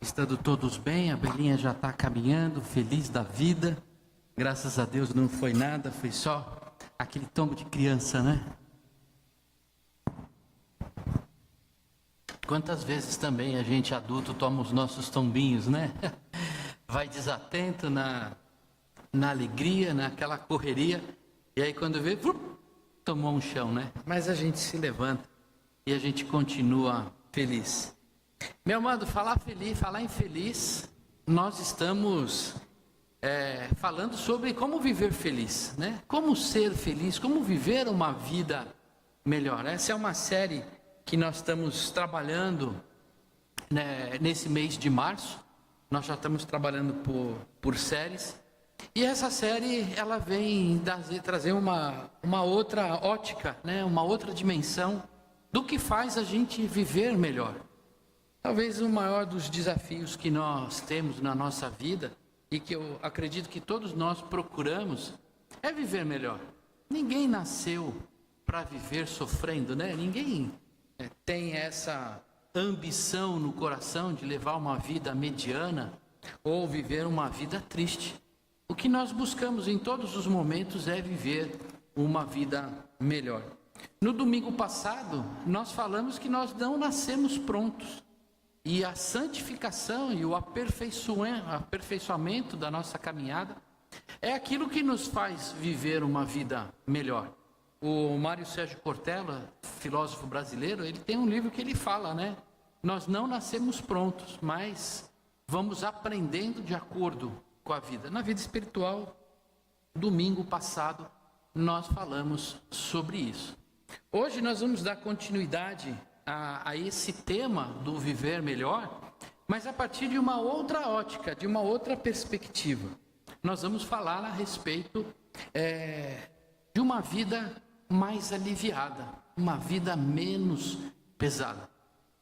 Estando todos bem, a Belinha já está caminhando, feliz da vida. Graças a Deus não foi nada, foi só aquele tombo de criança, né? Quantas vezes também a gente adulto toma os nossos tombinhos, né? Vai desatento na alegria, naquela correria, e aí quando vê, tomou um chão, né? Mas a gente se levanta e a gente continua feliz. Meu amado, falar em feliz, nós estamos falando sobre como viver feliz, né? Como ser feliz, como viver uma vida melhor. Essa é uma série que nós estamos trabalhando, né, nesse mês de março. Nós já estamos trabalhando por séries. E essa série, ela vem trazer uma outra ótica, né, uma outra dimensão do que faz a gente viver melhor. Talvez o maior dos desafios que nós temos na nossa vida, e que eu acredito que todos nós procuramos, é viver melhor. Ninguém nasceu para viver sofrendo, né? Ninguém tem essa ambição no coração de levar uma vida mediana ou viver uma vida triste. O que nós buscamos em todos os momentos é viver uma vida melhor. No domingo passado, nós falamos que nós não nascemos prontos. E a santificação e o aperfeiçoamento da nossa caminhada é aquilo que nos faz viver uma vida melhor. O Mário Sérgio Cortella, filósofo brasileiro, ele tem um livro que ele fala, né? Nós não nascemos prontos, mas vamos aprendendo de acordo com a vida. Na vida espiritual, domingo passado, nós falamos sobre isso. Hoje nós vamos dar continuidade a esse tema do viver melhor, mas a partir de uma outra ótica, de uma outra perspectiva. Nós vamos falar a respeito de uma vida mais aliviada, uma vida menos pesada.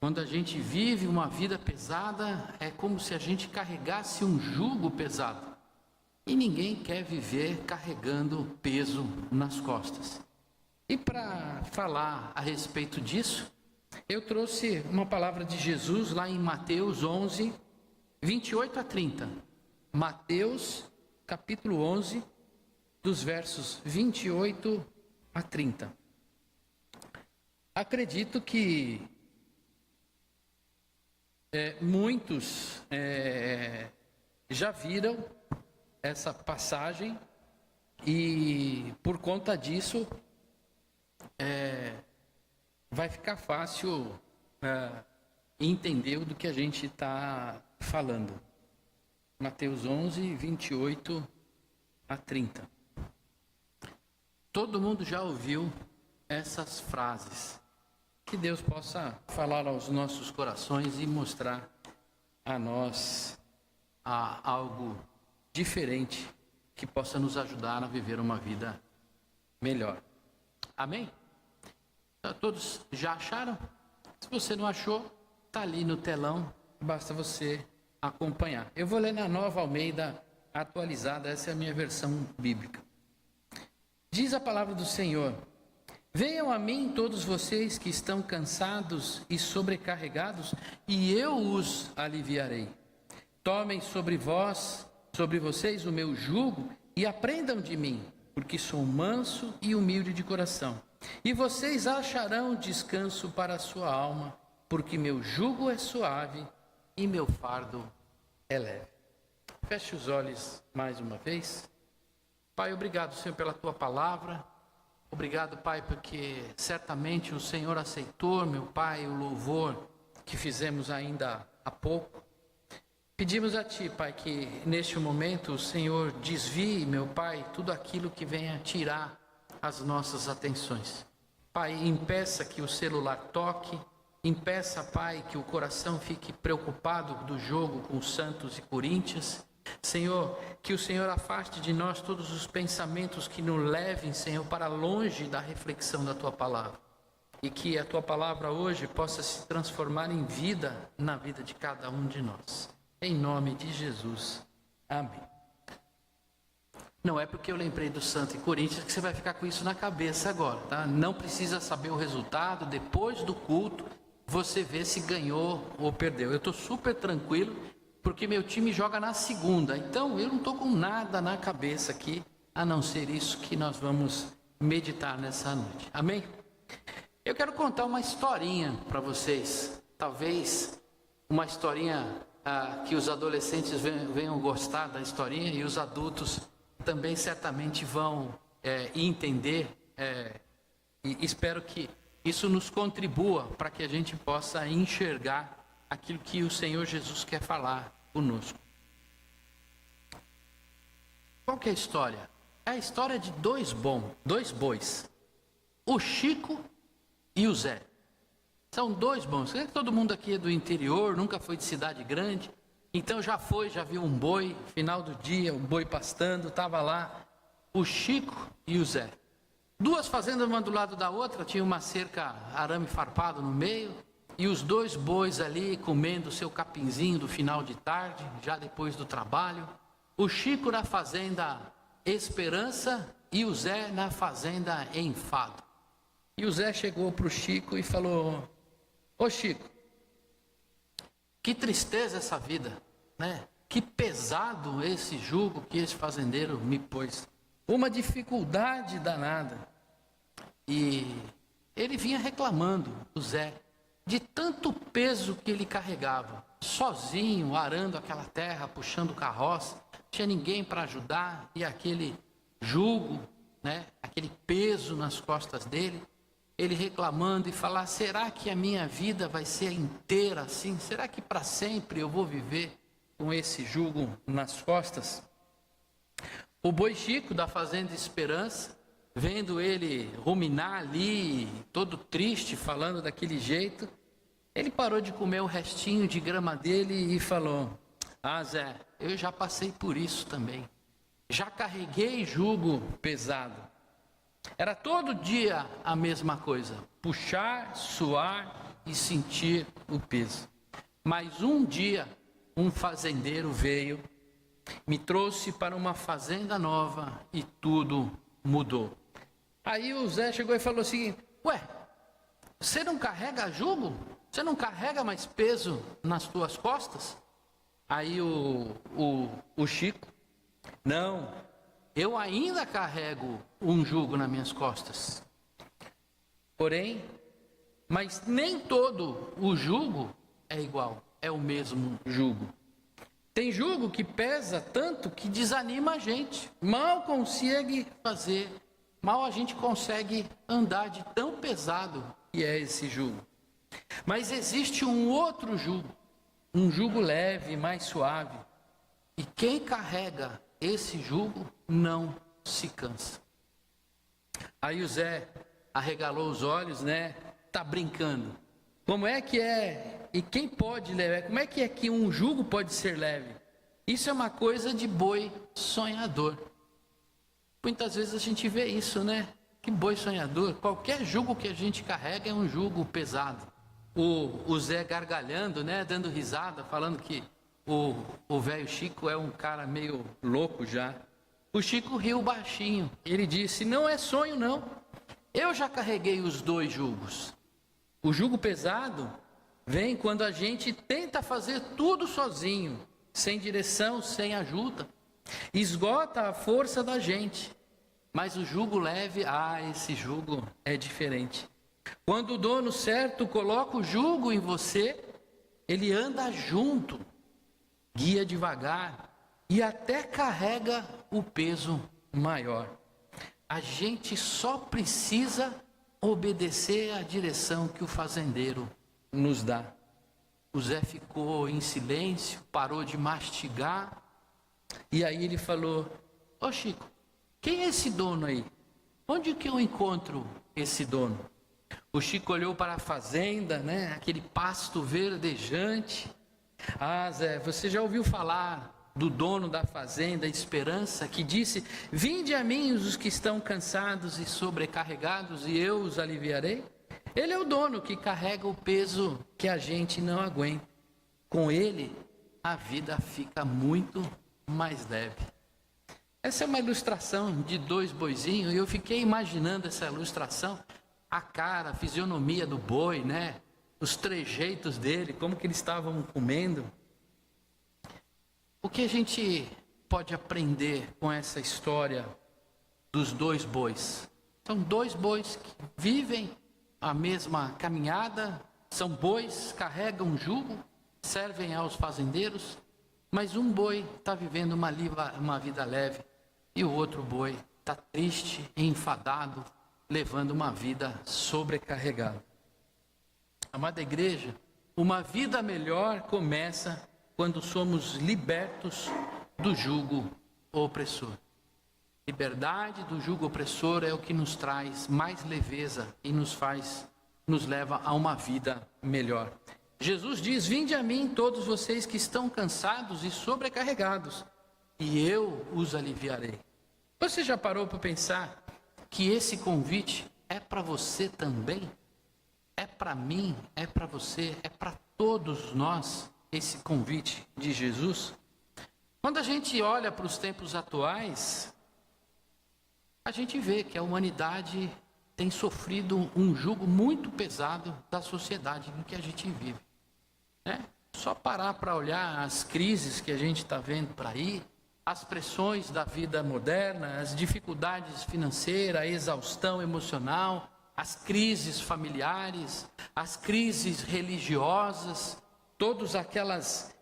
Quando a gente vive uma vida pesada, é como se a gente carregasse um jugo pesado. E ninguém quer viver carregando peso nas costas. E para falar a respeito disso, eu trouxe uma palavra de Jesus lá em Mateus 11, 28 a 30. Mateus, capítulo 11, dos versos 28 a 30. Acredito que muitos já viram essa passagem e por conta disso vai ficar fácil entender do que a gente está falando. Mateus 11, 28 a 30. Todo mundo já ouviu essas frases. Que Deus possa falar aos nossos corações e mostrar a nós algo diferente que possa nos ajudar a viver uma vida melhor. Amém? Todos já acharam? Se você não achou, está ali no telão, basta você acompanhar. Eu vou ler na Nova Almeida atualizada, essa é a minha versão bíblica. Diz a palavra do Senhor: venham a mim todos vocês que estão cansados e sobrecarregados, e eu os aliviarei. Tomem sobre vocês o meu jugo e aprendam de mim, porque sou manso e humilde de coração. E vocês acharão descanso para a sua alma, porque meu jugo é suave e meu fardo é leve. Feche os olhos mais uma vez. Pai, obrigado, Senhor, pela tua palavra. Obrigado, Pai, porque certamente o Senhor aceitou, meu Pai, o louvor que fizemos ainda há pouco. Pedimos a Ti, Pai, que neste momento o Senhor desvie, meu Pai, tudo aquilo que venha tirar as nossas atenções. Pai, impeça que o celular toque, impeça, Pai, que o coração fique preocupado do jogo com os Santos e Corinthians. Senhor, que o Senhor afaste de nós todos os pensamentos que nos levem, Senhor, para longe da reflexão da Tua palavra. E que a Tua palavra hoje possa se transformar em vida na vida de cada um de nós. Em nome de Jesus. Amém. Não é porque eu lembrei do Santos e Corinthians que você vai ficar com isso na cabeça agora, tá? Não precisa saber o resultado. Depois do culto, você vê se ganhou ou perdeu. Eu estou super tranquilo porque meu time joga na segunda. Então eu não estou com nada na cabeça aqui, a não ser isso que nós vamos meditar nessa noite. Amém? Eu quero contar uma historinha para vocês. Talvez uma historinha que os adolescentes venham gostar da historinha, e os adultos também certamente vão entender. E espero que isso nos contribua para que a gente possa enxergar aquilo que o Senhor Jesus quer falar conosco. Qual que é a história? É a história de dois bois, o Chico e o Zé. São dois bons. Todo mundo aqui é do interior, nunca foi de cidade grande, então já viu um boi, final do dia, um boi pastando, estava lá o Chico e o Zé. Duas fazendas uma do lado da outra, tinha uma cerca arame farpado no meio, e os dois bois ali comendo o seu capinzinho do final de tarde, já depois do trabalho. O Chico na fazenda Esperança e o Zé na fazenda Enfado. E o Zé chegou para o Chico e falou: ô Chico, que tristeza essa vida, né? Que pesado esse jugo que esse fazendeiro me pôs. Uma dificuldade danada. E ele vinha reclamando, o Zé, de tanto peso que ele carregava, sozinho, arando aquela terra, puxando carroça, não tinha ninguém para ajudar, e aquele jugo, né, aquele peso nas costas dele, ele reclamando e falar: será que a minha vida vai ser inteira assim? Será que para sempre eu vou viver com esse jugo nas costas? O boi Chico da fazenda Esperança, vendo ele ruminar ali, todo triste, falando daquele jeito, ele parou de comer o restinho de grama dele e falou: ah, Zé, eu já passei por isso também. Já carreguei jugo pesado. Era todo dia a mesma coisa, puxar, suar e sentir o peso. Mas um dia, um fazendeiro veio, me trouxe para uma fazenda nova e tudo mudou. Aí o Zé chegou e falou assim: ué, você não carrega jugo? Você não carrega mais peso nas tuas costas? Aí o Chico: não, eu ainda carrego um jugo nas minhas costas. Porém, mas nem todo o jugo é igual, é o mesmo jugo. Tem jugo que pesa tanto que desanima a gente. Mal a gente consegue andar de tão pesado que é esse jugo. Mas existe um outro jugo, um jugo leve, mais suave. E quem carrega esse jugo não se cansa. Aí o Zé arregalou os olhos, né? Tá brincando. Como é que é? E quem pode levar? Como é que um jugo pode ser leve? Isso é uma coisa de boi sonhador. Muitas vezes a gente vê isso, né? Que boi sonhador. Qualquer jugo que a gente carrega é um jugo pesado. O Zé gargalhando, né? Dando risada, falando que o velho Chico é um cara meio louco já. O Chico riu baixinho. Ele disse: não é sonho não. Eu já carreguei os dois jugos. O jugo pesado vem quando a gente tenta fazer tudo sozinho, sem direção, sem ajuda. Esgota a força da gente. Mas o jugo leve, esse jugo é diferente. Quando o dono certo coloca o jugo em você, ele anda junto, guia devagar e até carrega o peso maior. A gente só precisa obedecer à direção que o fazendeiro nos dá. O Zé ficou em silêncio, parou de mastigar, e aí ele falou: ô Chico, quem é esse dono aí? Onde que eu encontro esse dono? O Chico olhou para a fazenda, né? Aquele pasto verdejante. Ah, Zé, você já ouviu falar do dono da fazenda Esperança, que disse: vinde a mim os que estão cansados e sobrecarregados, e eu os aliviarei? Ele é o dono que carrega o peso que a gente não aguenta. Com ele, a vida fica muito mais leve. Essa é uma ilustração de dois boizinhos, e eu fiquei imaginando essa ilustração, a cara, a fisionomia do boi, né? Os trejeitos dele, como que eles estavam comendo. O que a gente pode aprender com essa história dos dois bois? São dois bois que vivem a mesma caminhada, são bois, carregam um jugo, servem aos fazendeiros, mas um boi está vivendo uma vida leve e o outro boi está triste e enfadado, levando uma vida sobrecarregada. Amada igreja, uma vida melhor começa quando somos libertos do jugo opressor. Liberdade do jugo opressor é o que nos traz mais leveza e nos leva a uma vida melhor. Jesus diz: vinde a mim todos vocês que estão cansados e sobrecarregados, e eu os aliviarei. Você já parou para pensar que esse convite é para você também? É para mim, é para você, é para todos nós esse convite de Jesus? Quando a gente olha para os tempos atuais, a gente vê que a humanidade tem sofrido um jugo muito pesado da sociedade em que a gente vive. Só parar para olhar as crises que a gente está vendo por aí, as pressões da vida moderna, as dificuldades financeiras, a exaustão emocional, as crises familiares, as crises religiosas, todos aqueles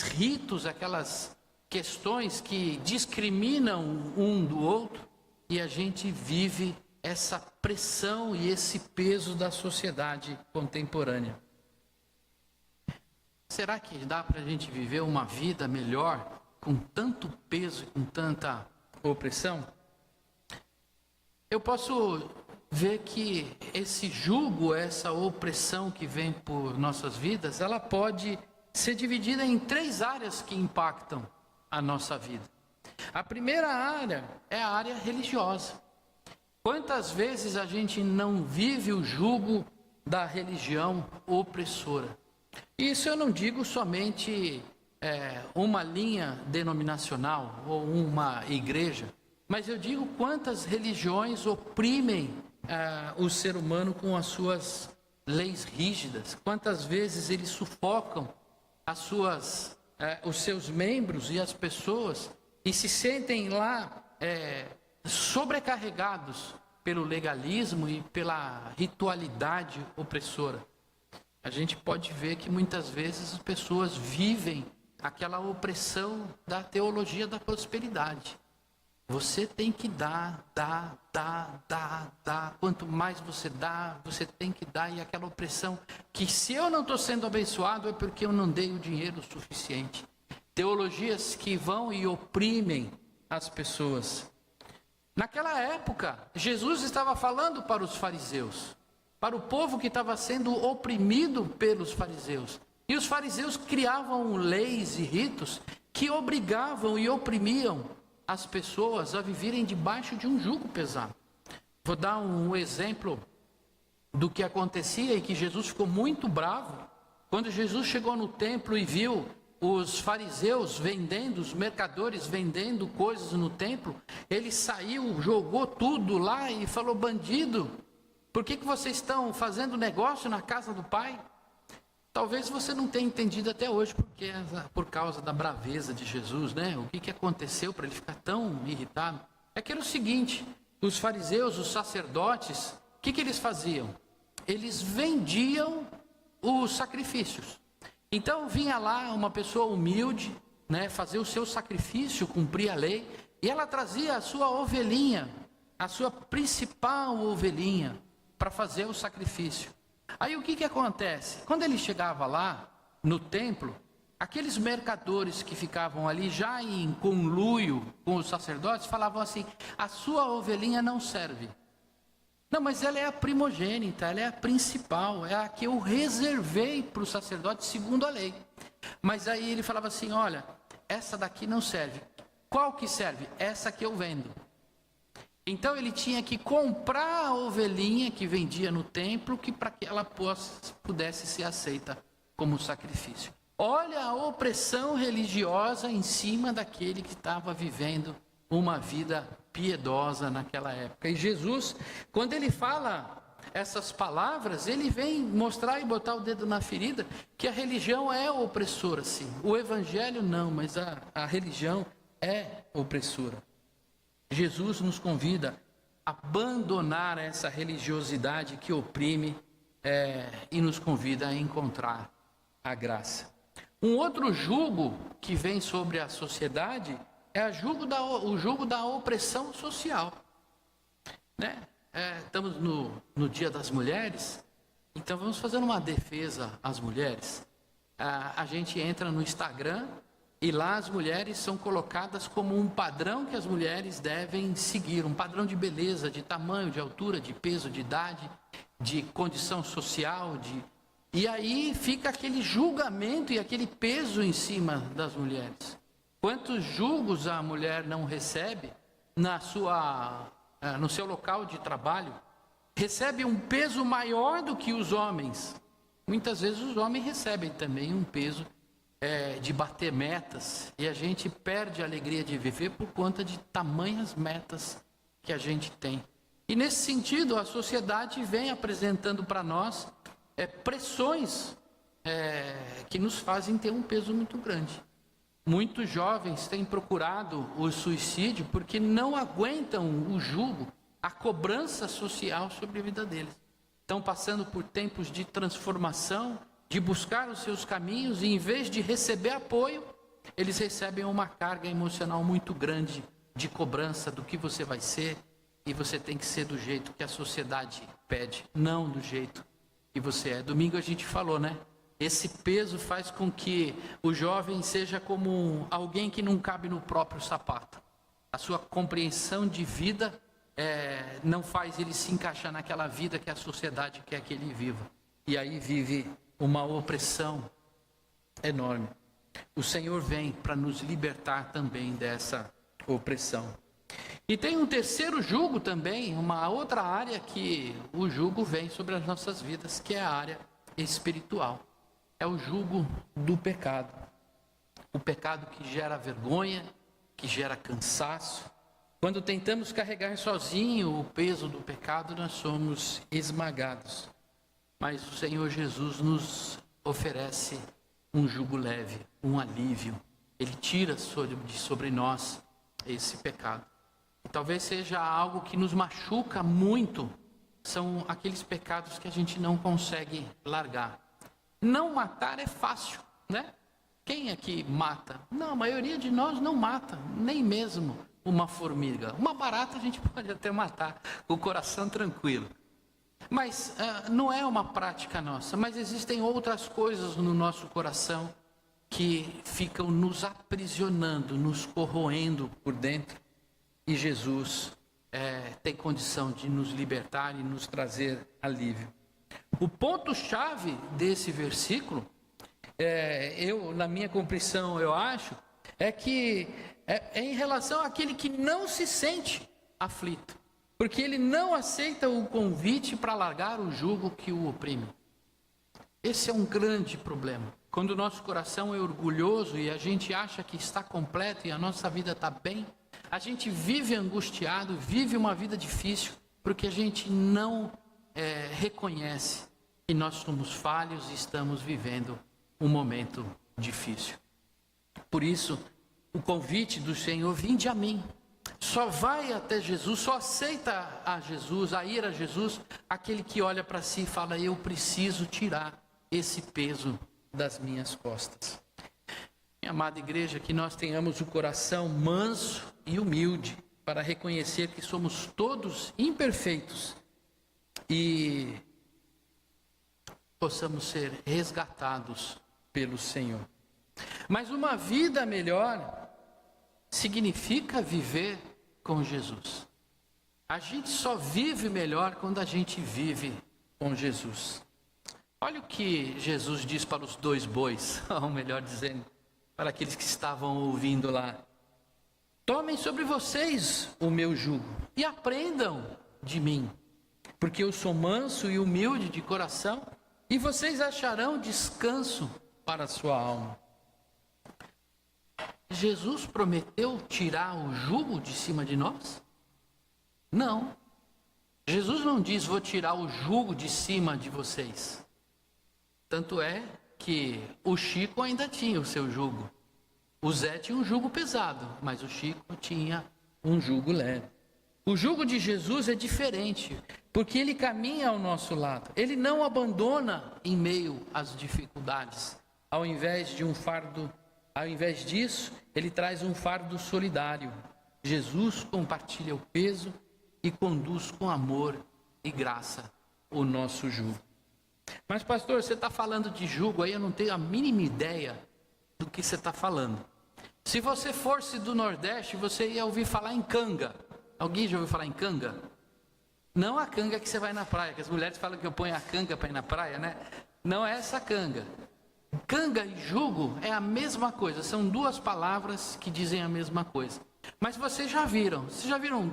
ritos, aquelas questões que discriminam um do outro, e a gente vive essa pressão e esse peso da sociedade contemporânea. Será que dá para a gente viver uma vida melhor com tanto peso e com tanta opressão? Eu posso ver que esse jugo, essa opressão que vem por nossas vidas, ela pode ser dividida em 3 áreas que impactam a nossa vida. A primeira área é a área religiosa. Quantas vezes a gente não vive o jugo da religião opressora? Isso eu não digo somente uma linha denominacional ou uma igreja, mas eu digo quantas religiões oprimem o ser humano com as suas leis rígidas, quantas vezes eles sufocam os seus membros e as pessoas e se sentem lá sobrecarregados pelo legalismo e pela ritualidade opressora. A gente pode ver que muitas vezes as pessoas vivem aquela opressão da teologia da prosperidade. Você tem que dar. Quanto mais você dá, você tem que dar. E aquela opressão que se eu não estou sendo abençoado é porque eu não dei o dinheiro suficiente. Teologias que vão e oprimem as pessoas. Naquela época, Jesus estava falando para os fariseus, para o povo que estava sendo oprimido pelos fariseus. E os fariseus criavam leis e ritos que obrigavam e oprimiam as pessoas a viverem debaixo de um jugo pesado. Vou dar um exemplo do que acontecia e que Jesus ficou muito bravo. Quando Jesus chegou no templo e viu os fariseus vendendo, os mercadores vendendo coisas no templo, ele saiu, jogou tudo lá e falou: bandido, por que vocês estão fazendo negócio na casa do Pai? Talvez você não tenha entendido até hoje por causa da braveza de Jesus, né? O que aconteceu para ele ficar tão irritado? É que era o seguinte: os fariseus, os sacerdotes, o que eles faziam? Eles vendiam os sacrifícios. Então vinha lá uma pessoa humilde, né, fazer o seu sacrifício, cumprir a lei, e ela trazia a sua ovelhinha, a sua principal ovelhinha, para fazer o sacrifício. Aí o que acontece? Quando ele chegava lá no templo, aqueles mercadores que ficavam ali já em conluio com os sacerdotes falavam assim: a sua ovelhinha não serve. Não, mas ela é a primogênita, ela é a principal, é a que eu reservei para o sacerdote segundo a lei. Mas aí ele falava assim: olha, essa daqui não serve. Qual que serve? Essa que eu vendo. Então ele tinha que comprar a ovelhinha que vendia no templo, para que ela pudesse ser aceita como sacrifício. Olha a opressão religiosa em cima daquele que estava vivendo uma vida piedosa naquela época. E Jesus, quando ele fala essas palavras, ele vem mostrar e botar o dedo na ferida que a religião é opressora, sim. O evangelho não, mas a religião é opressora. Jesus nos convida a abandonar essa religiosidade que oprime e nos convida a encontrar a graça. Um outro jugo que vem sobre a sociedade é o jugo da opressão social, né? Estamos no Dia das Mulheres, então vamos fazer uma defesa às mulheres. A gente entra no Instagram e lá as mulheres são colocadas como um padrão que as mulheres devem seguir, um padrão de beleza, de tamanho, de altura, de peso, de idade, de condição social, e aí fica aquele julgamento e aquele peso em cima das mulheres. Quantos julgos a mulher não recebe no seu local de trabalho? Recebe um peso maior do que os homens. Muitas vezes os homens recebem também um peso de bater metas, e a gente perde a alegria de viver por conta de tamanhas metas que a gente tem. E nesse sentido, a sociedade vem apresentando para nós pressões que nos fazem ter um peso muito grande. Muitos jovens têm procurado o suicídio porque não aguentam o jugo, a cobrança social sobre a vida deles. Estão passando por tempos de transformação, de buscar os seus caminhos, e em vez de receber apoio, eles recebem uma carga emocional muito grande de cobrança do que você vai ser, e você tem que ser do jeito que a sociedade pede, não do jeito que você é. Domingo a gente falou, né? Esse peso faz com que o jovem seja como alguém que não cabe no próprio sapato. A sua compreensão de vida não faz ele se encaixar naquela vida que a sociedade quer que ele viva. E aí vive uma opressão enorme. O Senhor vem para nos libertar também dessa opressão. E tem um terceiro jugo também, uma outra área que o jugo vem sobre as nossas vidas, que é a área espiritual. É o jugo do pecado. O pecado que gera vergonha, que gera cansaço. Quando tentamos carregar sozinho o peso do pecado, nós somos esmagados. Mas o Senhor Jesus nos oferece um jugo leve, um alívio. Ele tira sobre nós esse pecado. E talvez seja algo que nos machuca muito, são aqueles pecados que a gente não consegue largar. Não matar é fácil, né? Quem aqui mata? Não, a maioria de nós não mata, nem mesmo uma formiga. Uma barata a gente pode até matar, com o coração tranquilo. Mas não é uma prática nossa, mas existem outras coisas no nosso coração que ficam nos aprisionando, nos corroendo por dentro. E Jesus tem condição de nos libertar e nos trazer alívio. O ponto-chave desse versículo, na minha compreensão, eu acho, é que é em relação àquele que não se sente aflito, porque ele não aceita o convite para largar o jugo que o oprime. Esse é um grande problema. Quando o nosso coração é orgulhoso e a gente acha que está completo e a nossa vida está bem, a gente vive angustiado, vive uma vida difícil, porque a gente não reconhece que nós somos falhos e estamos vivendo um momento difícil. Por isso, o convite do Senhor, vinde a mim. Só vai até Jesus, só aceita a Jesus, a ir a Jesus, aquele que olha para si e fala, eu preciso tirar esse peso das minhas costas. Minha amada igreja, que nós tenhamos o coração manso e humilde para reconhecer que somos todos imperfeitos e possamos ser resgatados pelo Senhor. Mas uma vida melhor significa viver com Jesus. A gente só vive melhor quando a gente vive com Jesus. Olha o que Jesus diz para os 2 bois, ou melhor dizendo, para aqueles que estavam ouvindo lá. Tomem sobre vocês o meu jugo e aprendam de mim, porque eu sou manso e humilde de coração, e vocês acharão descanso para a sua alma. Jesus prometeu tirar o jugo de cima de nós? Não. Jesus não diz, vou tirar o jugo de cima de vocês. Tanto é que o Chico ainda tinha o seu jugo. O Zé tinha um jugo pesado, mas o Chico tinha um jugo leve. O jugo de Jesus é diferente, porque ele caminha ao nosso lado. Ele não abandona em meio às dificuldades. Ao invés disso, ele traz um fardo solidário. Jesus compartilha o peso e conduz com amor e graça o nosso jugo. Mas pastor, você está falando de jugo aí, eu não tenho a mínima ideia do que você está falando. Se você fosse do Nordeste, você ia ouvir falar em canga. Alguém já ouviu falar em canga? Não a canga que você vai na praia, que as mulheres falam que eu ponho a canga para ir na praia, né? Não é essa canga. Canga e jugo é a mesma coisa, são duas palavras que dizem a mesma coisa. Mas vocês já viram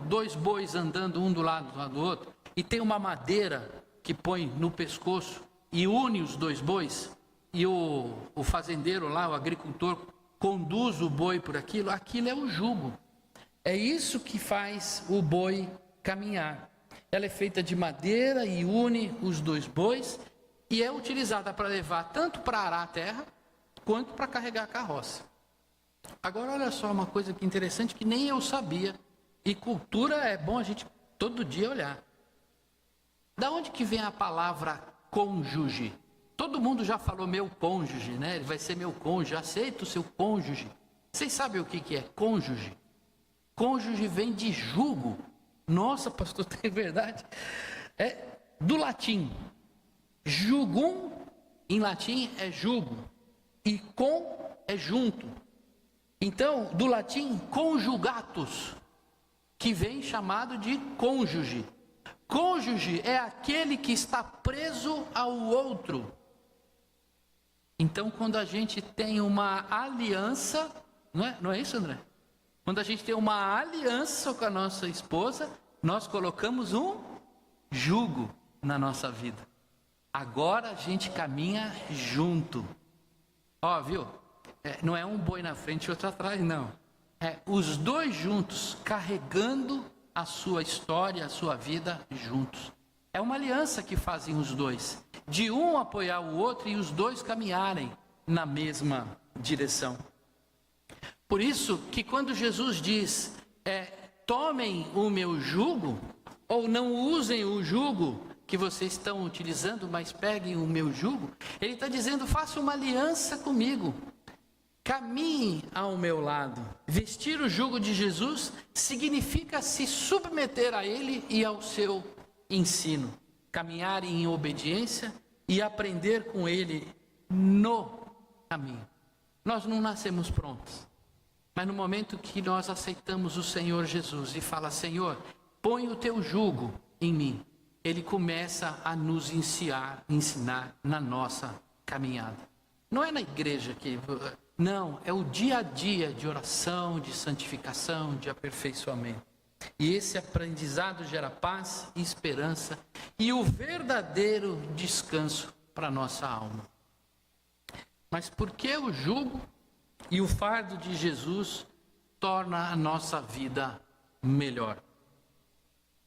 dois bois andando um do lado do outro? E tem uma madeira que põe no pescoço e une os dois bois? E o fazendeiro lá, o agricultor, conduz o boi por aquilo? Aquilo é o jugo. É isso que faz o boi caminhar. Ela é feita de madeira e une os dois bois e é utilizada para levar tanto para arar a terra quanto para carregar a carroça. Agora olha só uma coisa que interessante que nem eu sabia, e cultura é bom a gente todo dia olhar. Da onde que vem a palavra cônjuge? Todo mundo já falou meu cônjuge, né? Ele vai ser meu cônjuge, aceita o seu cônjuge. Vocês sabem o que é cônjuge? Cônjuge vem de jugo. Nossa, pastor, tem verdade? É do latim. Jugum, em latim, é jugo. E com é junto. Então, do latim, conjugatus, que vem chamado de cônjuge. Cônjuge é aquele que está preso ao outro. Então, quando a gente tem uma aliança, não é isso, André? Quando a gente tem uma aliança com a nossa esposa, nós colocamos um jugo na nossa vida. Agora a gente caminha junto. Ó, viu? Não é um boi na frente e outro atrás, não. É os dois juntos, carregando a sua história, a sua vida juntos. É uma aliança que fazem os dois. De um apoiar o outro e os dois caminharem na mesma direção. Por isso que quando Jesus diz, tomem o meu jugo, ou não usem o jugo que vocês estão utilizando, mas peguem o meu jugo, ele está dizendo, faça uma aliança comigo, caminhe ao meu lado. Vestir o jugo de Jesus significa se submeter a ele e ao seu ensino, caminhar em obediência e aprender com ele no caminho. Nós não nascemos prontos. Mas no momento que nós aceitamos o Senhor Jesus e fala, Senhor, põe o teu jugo em mim, Ele começa a nos ensinar na nossa caminhada. Não é na igreja que... Não, é o dia a dia de oração, de santificação, de aperfeiçoamento. E esse aprendizado gera paz e esperança e o verdadeiro descanso para a nossa alma. Mas por que o jugo e o fardo de Jesus torna a nossa vida melhor?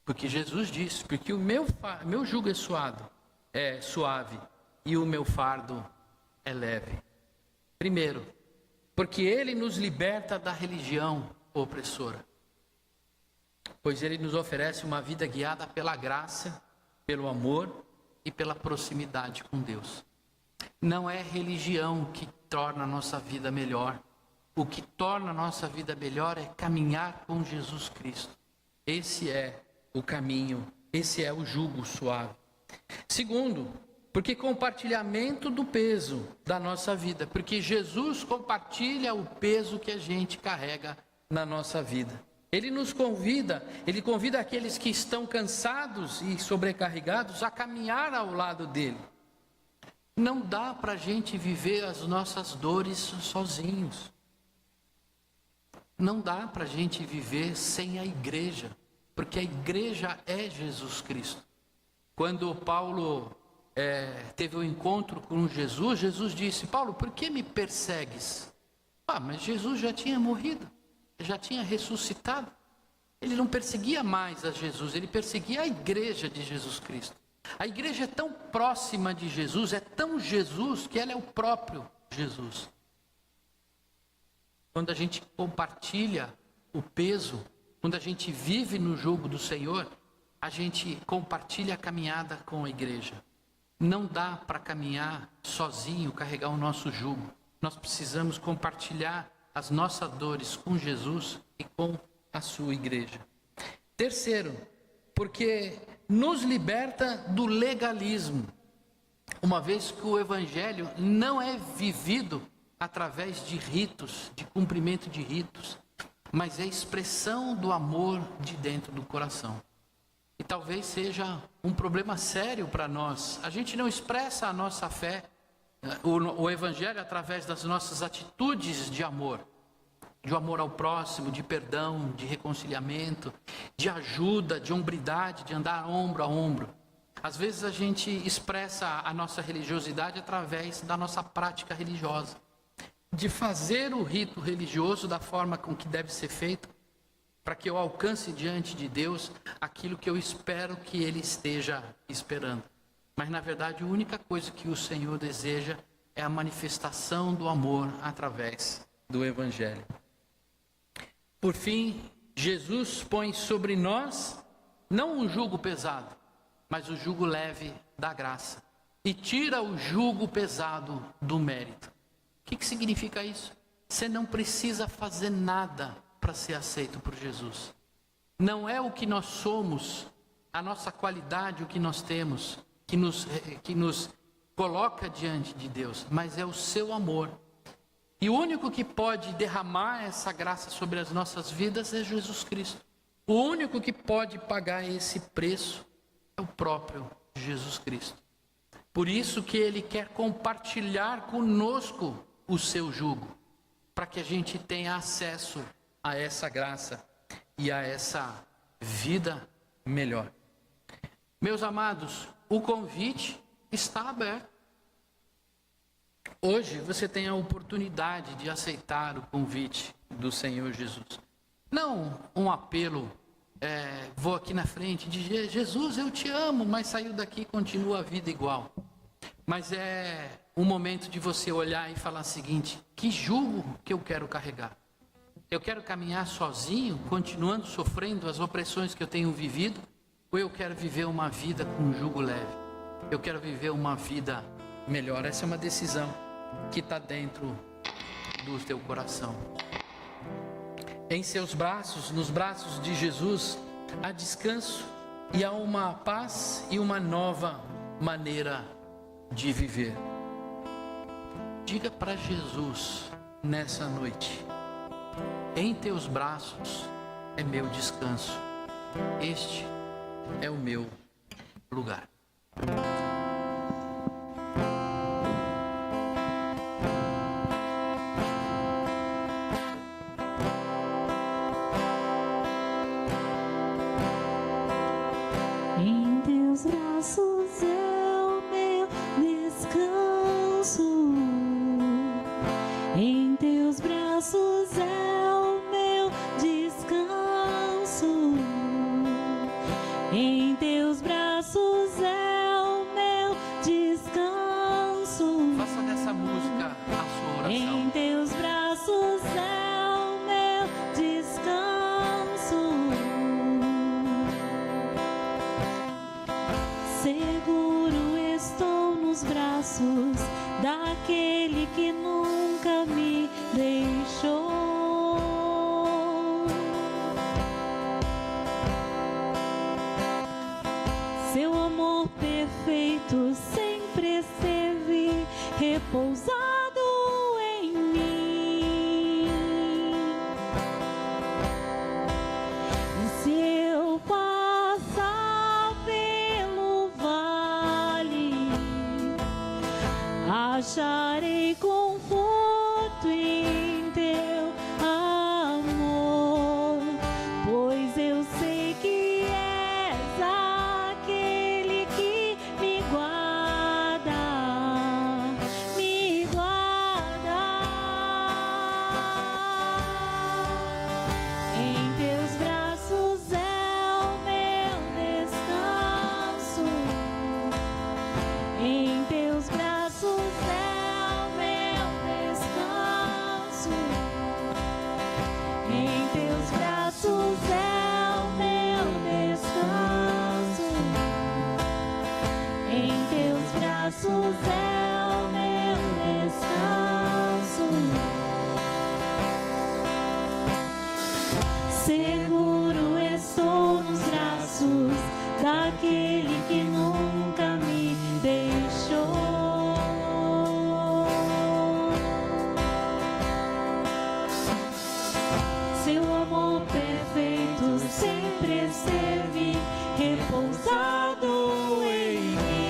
Porque Jesus disse, porque o meu jugo é suave e o meu fardo é leve. Primeiro, porque ele nos liberta da religião opressora. Pois ele nos oferece uma vida guiada pela graça, pelo amor e pela proximidade com Deus. Não é religião que torna a nossa vida melhor. O que torna a nossa vida melhor é caminhar com Jesus Cristo. Esse é o caminho, esse é o jugo suave. Segundo, porque compartilhamento do peso da nossa vida. Porque Jesus compartilha o peso que a gente carrega na nossa vida. Ele convida aqueles que estão cansados e sobrecarregados a caminhar ao lado dele. Não dá para a gente viver as nossas dores sozinhos. Não dá para a gente viver sem a igreja, porque a igreja é Jesus Cristo. Quando Paulo teve um encontro com Jesus, Jesus disse, Paulo, por que me persegues? Mas Jesus já tinha morrido, já tinha ressuscitado. ele não perseguia mais a Jesus, ele perseguia a igreja de Jesus Cristo. A igreja é tão próxima de Jesus, é tão Jesus, que ela é o próprio Jesus. Quando a gente compartilha o peso, quando a gente vive no jugo do Senhor, a gente compartilha a caminhada com a igreja. Não dá para caminhar sozinho, carregar o nosso jugo. Nós precisamos compartilhar as nossas dores com Jesus e com a sua igreja. Terceiro, porque nos liberta do legalismo, uma vez que o evangelho não é vivido através de ritos, de cumprimento de ritos, mas é expressão do amor de dentro do coração. E talvez seja um problema sério para nós. A gente não expressa a nossa fé, o evangelho, através das nossas atitudes de amor ao próximo, de perdão, de reconciliamento, de ajuda, de hombridade, de andar ombro a ombro. Às vezes a gente expressa a nossa religiosidade através da nossa prática religiosa, de fazer o rito religioso da forma com que deve ser feito, para que eu alcance diante de Deus aquilo que eu espero que Ele esteja esperando. Mas na verdade a única coisa que o Senhor deseja é a manifestação do amor através do evangelho. Por fim, Jesus põe sobre nós não um jugo pesado, mas o jugo leve da graça, e tira o jugo pesado do mérito. O que significa isso? Você não precisa fazer nada para ser aceito por Jesus. Não é o que nós somos, a nossa qualidade, o que nós temos, que nos coloca diante de Deus, mas é o seu amor. E o único que pode derramar essa graça sobre as nossas vidas é Jesus Cristo. O único que pode pagar esse preço é o próprio Jesus Cristo. Por isso que Ele quer compartilhar conosco o seu jugo, para que a gente tenha acesso a essa graça e a essa vida melhor. Meus amados, o convite está aberto. Hoje você tem a oportunidade de aceitar o convite do Senhor Jesus. Não um apelo, vou aqui na frente, de Jesus, eu te amo, mas saiu daqui e continua a vida igual. Mas é um momento de você olhar e falar o seguinte: que jugo que eu quero carregar? Eu quero caminhar sozinho, continuando sofrendo as opressões que eu tenho vivido? Ou eu quero viver uma vida com um jugo leve? Eu quero viver uma vida melhor. Essa é uma decisão que está dentro do teu coração. Em seus braços, nos braços de Jesus, há descanso e há uma paz e uma nova maneira de viver. Diga para Jesus nessa noite: em teus braços é meu descanso, este é o meu lugar. Em teus braços é o meu descanso, em teus braços é o meu descanso, em teus braços é o meu descanso. Faça dessa música a sua oração. Em teus braços é o meu descanso. Seguro estou nos braços daquele que nunca me deixou. Seu amor perfeito sempre esteve repousado em mim. E se eu passar pelo vale, acharei conforto em teu amor, pois eu sei que és aquele que me guarda, me guarda. Em teus braços Em teus braços é o meu descanso. Seguro estou nos braços daquele que nunca me deixou. Seu amor perfeito sempre esteve repousado em mim.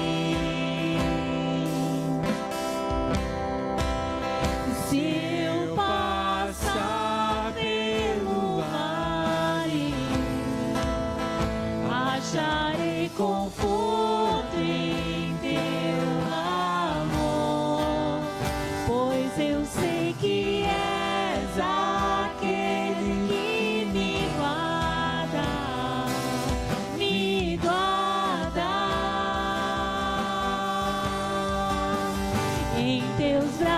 Se eu passar pelo vale, acharei conforto em teu amor, pois eu sei que és aquele que me guarda, me guarda. Em teus braços